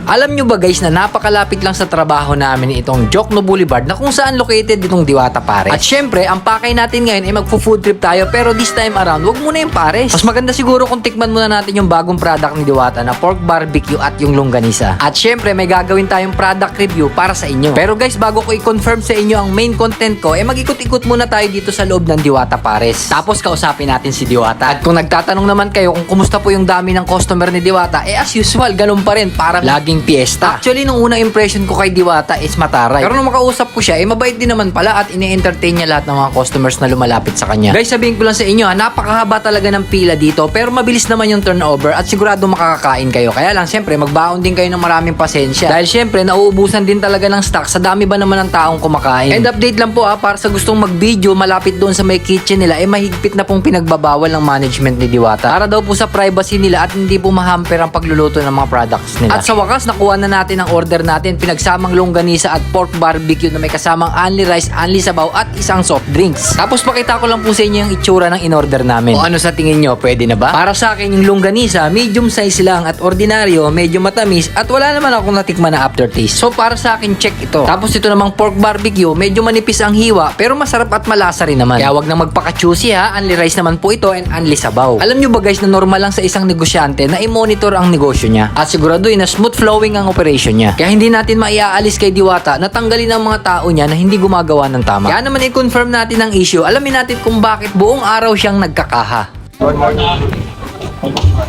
Alam nyo ba guys na napakalapit lang sa trabaho namin itong Jokno Boulevard na kung saan located itong Diwata Pares. At syempre, ang pakay natin ngayon ay magpo-food trip tayo pero this time around, wag muna yung Pares. Mas maganda siguro kung tikman muna natin yung bagong product ni Diwata na pork barbecue at yung longganisa. At syempre, may gagawin tayong product review para sa inyo. Pero guys, bago ko i-confirm sa inyo ang main content ko, mag-ikot-ikot muna tayo dito sa loob ng Diwata Pares. Tapos kausapin natin si Diwata. At kung nagtatanong naman kayo kung kumusta po yung dami ng customer ni Diwata, as usual, ganun pa rin, parang laging piyesta. Actually, nung unang impression ko kay Diwata is mataray. Pero nung makausap ko siya, mabait din naman pala at ini-entertain niya lahat ng mga customers na lumalapit sa kanya. Guys, sabihin ko lang sa inyo, napakahaba talaga ng pila dito, pero mabilis naman yung turnover at sigurado makakakain kayo. Kaya lang, syempre, magbaon din kayo ng maraming pasensya. Dahil syempre, nauubusan din talaga ng stock sa dami ba naman ng taong kumakain. And update lang po para sa gustong mag-video malapit doon sa may kitchen nila, mahigpit na pong pinagbabawal ng management ni Diwata. Para daw po sa privacy nila at hindi po mahamper ang pagluluto ng mga products nila. At sa wakas, nakuha na natin ang order natin, pinagsamang longganisa at pork barbecue na may kasamang only rice, only sabaw at isang soft drinks. Tapos pakita ko lang po sa inyo yung itsura ng in-order namin. O ano sa tingin nyo, pwede na ba? Para sa akin yung longganisa, medium size lang at ordinaryo, medyo matamis at wala naman akong natikman na aftertaste. So para sa akin, check ito. Tapos ito namang pork barbecue, medyo manipis ang hiwa pero masarap at malasa rin naman. Kaya wag na magpaka-choosy ha, only rice naman po ito and only sabaw. Alam nyo ba guys na normal lang sa isang negosyante na i-monitor ang negosyo niya at siguraduhin na smooth flowing ang operation niya. Kaya hindi natin maiaalis kay Diwata na tanggalin ang mga tao niya na hindi gumagawa ng tama. Kaya naman i-confirm natin ang issue, alamin natin kung bakit buong araw siyang nagkakaha. Good morning.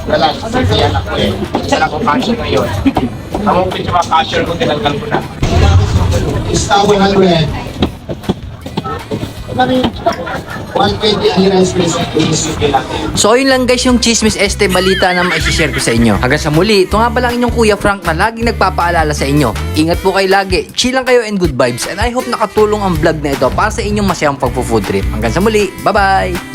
Wala, sige anak ko eh. Isa lang ko cashier ngayon. Ang mungkin sa mga cashier ko, tinanggal ko na. Star 100. 120 ang rice natin. So yun lang guys yung Chismis Este balita na mai-share ko sa inyo. Hanggang sa muli, ito nga pala inyong Kuya Frank na laging nagpapaalala sa inyo. Ingat po kayo lagi, chill lang kayo and good vibes. And I hope nakatulong ang vlog na ito para sa inyong masayang pagpo-food trip. Hanggang sa muli, bye bye!